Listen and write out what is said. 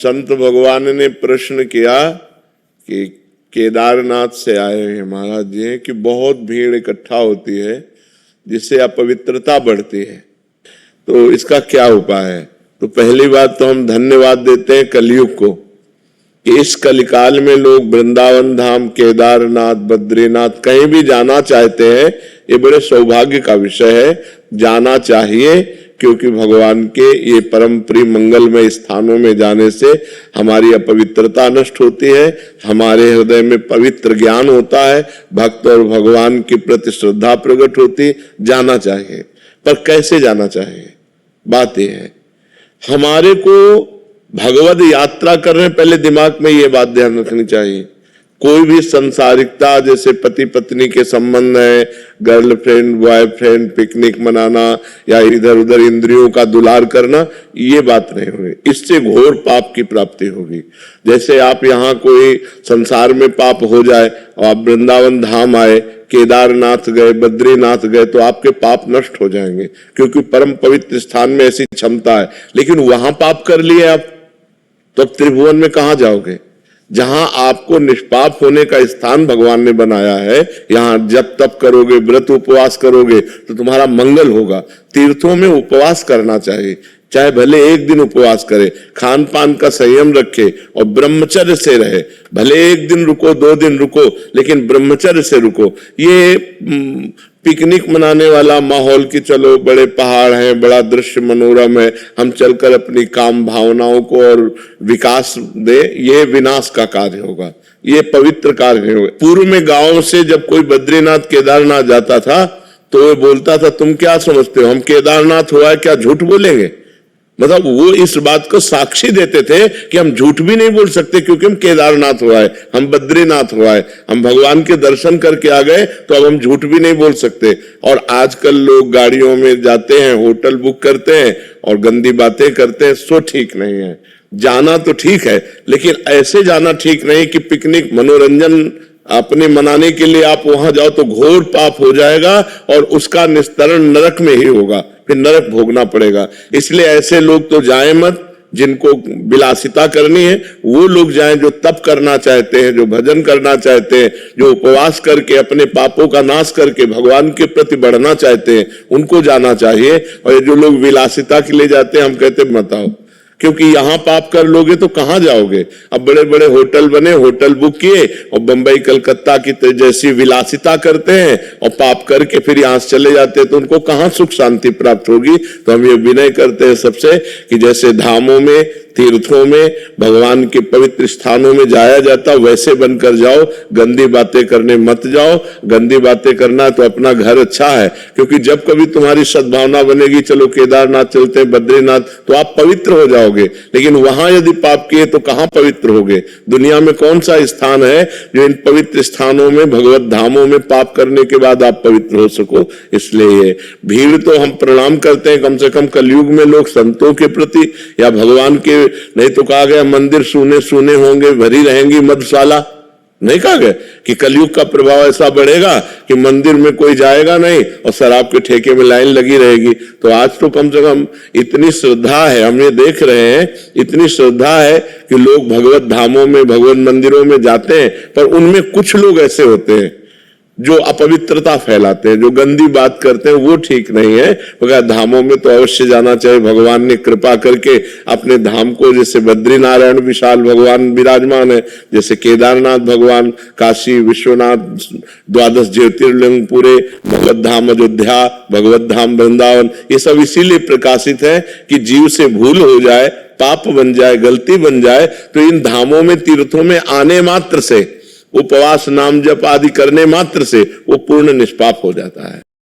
संत भगवान ने प्रश्न किया कि केदारनाथ से आए हैं महाराज जी कि बहुत भीड़ इकट्ठा होती है जिससे अपवित्रता बढ़ती है, तो इसका क्या उपाय है। तो पहली बात तो हम धन्यवाद देते हैं कलयुग को कि इस कलिकाल में लोग वृंदावन धाम, केदारनाथ, बद्रीनाथ कहीं भी जाना चाहते हैं। ये बड़े सौभाग्य का विषय है, जाना चाहिए, क्योंकि भगवान के ये परम प्रिय मंगलमय स्थानों में जाने से हमारी अपवित्रता नष्ट होती है, हमारे हृदय में पवित्र ज्ञान होता है, भक्त और भगवान के प्रति श्रद्धा प्रकट होती। जाना चाहिए, पर कैसे जाना चाहिए, बात यह है। हमारे को भगवद यात्रा कर रहे हैं, पहले दिमाग में ये बात ध्यान रखनी चाहिए। कोई भी संसारिकता, जैसे पति पत्नी के संबंध है, गर्लफ्रेंड बॉयफ्रेंड, पिकनिक मनाना या इधर उधर इंद्रियों का दुलार करना, ये बात नहीं होगी। इससे घोर पाप की प्राप्ति होगी। जैसे आप यहाँ कोई संसार में पाप हो जाए और आप वृंदावन धाम आए, केदारनाथ गए, बद्रीनाथ गए, तो आपके पाप नष्ट हो जाएंगे, क्योंकि परम पवित्र स्थान में ऐसी क्षमता है। लेकिन वहां पाप कर लिए आप, तो अब त्रिभुवन में कहां जाओगे। जहां आपको निष्पाप होने का स्थान भगवान ने बनाया है, यहां जब तप करोगे, व्रत उपवास करोगे तो तुम्हारा मंगल होगा। तीर्थों में उपवास करना चाहिए, चाहे भले एक दिन उपवास करे, खान पान का संयम रखे और ब्रह्मचर्य से रहे। भले एक दिन रुको, 2 दिन रुको, लेकिन ब्रह्मचर्य से रुको। ये पिकनिक मनाने वाला माहौल की चलो बड़े पहाड़ हैं, बड़ा दृश्य मनोरम है, हम चलकर अपनी काम भावनाओं को और विकास दे, ये विनाश का कार्य होगा, ये पवित्र कार्य नहीं होगा। पूर्व में गांव से जब कोई बद्रीनाथ केदारनाथ जाता था तो वो बोलता था, तुम क्या समझते हो हम केदारनाथ हुआ है क्या, झूठ बोलेंगे। मतलब वो इस बात को साक्षी देते थे कि हम झूठ भी नहीं बोल सकते, क्योंकि हम केदारनाथ हुआ है, हम बद्रीनाथ हुआ है, हम भगवान के दर्शन करके आ गए, तो अब हम झूठ भी नहीं बोल सकते। और आजकल लोग गाड़ियों में जाते हैं, होटल बुक करते हैं और गंदी बातें करते हैं, सो ठीक नहीं है। जाना तो ठीक है, लेकिन ऐसे जाना ठीक नहीं कि पिकनिक मनोरंजन अपने मनाने के लिए आप वहां जाओ तो घोर पाप हो जाएगा और उसका निस्तरण नरक में ही होगा, फिर नरक भोगना पड़ेगा। इसलिए ऐसे लोग तो जाएं मत, जिनको विलासिता करनी है वो लोग जाएं, जो तप करना चाहते हैं, जो भजन करना चाहते हैं, जो उपवास करके अपने पापों का नाश करके भगवान के प्रति बढ़ना चाहते हैं, उनको जाना चाहिए। और जो लोग विलासिता के लिए जाते हैं, हम कहते हैं मत आओ, क्योंकि यहां पाप कर लोगे तो कहां जाओगे। अब बड़े बड़े होटल बने, होटल बुक किए और बंबई कलकत्ता की जैसी विलासिता करते हैं और पाप करके फिर यहां से चले जाते हैं, तो उनको कहां सुख शांति प्राप्त होगी। तो हम ये विनय करते हैं सबसे कि जैसे धामों में, तीर्थों में, भगवान के पवित्र स्थानों में जाया जाता, वैसे बनकर जाओ। गंदी बातें करने मत जाओ। गंदी बातें करना तो अपना घर अच्छा है, क्योंकि जब कभी तुम्हारी सद्भावना बनेगी, चलो केदारनाथ चलते हैं, बद्रीनाथ, तो आप पवित्र हो जाओगे। लेकिन वहां यदि पाप किए तो कहां पवित्र होगे। दुनिया में कौन सा स्थान है जो इन पवित्र स्थानों में, भगवत धामों में पाप करने के बाद आप पवित्र हो सको। इसलिए भीड़ तो हम प्रणाम करते हैं, कम से कम कलयुग में लोग संतों के प्रति या भगवान के, नहीं तो कहा गया मंदिर सूने सूने होंगे, भरी रहेंगी मधुशाला। नहीं कहा गया कि कलयुग का प्रभाव ऐसा बढ़ेगा कि मंदिर में कोई जाएगा नहीं और शराब के ठेके में लाइन लगी रहेगी। तो आज तो कम से कम इतनी श्रद्धा है, हम ये देख रहे हैं, इतनी श्रद्धा है कि लोग भगवत धामों में, भगवत मंदिरों में जाते हैं, पर उनमें कुछ लोग ऐसे होते हैं जो अपवित्रता फैलाते हैं, जो गंदी बात करते हैं, वो ठीक नहीं है। मगर धामों में तो अवश्य जाना चाहिए। भगवान ने कृपा करके अपने धाम को, जैसे बद्रीनारायण विशाल भगवान विराजमान है, जैसे केदारनाथ भगवान, काशी विश्वनाथ, 12 ज्योतिर्लिंग पूरे, भगवत धाम अयोध्या, भगवत धाम वृंदावन, ये सब इसीलिए प्रकाशित है कि जीव से भूल हो जाए, पाप बन जाए, गलती बन जाए, तो इन धामों में, तीर्थों में आने मात्र से, उपवास नाम जप आदि करने मात्र से वो पूर्ण निष्पाप हो जाता है।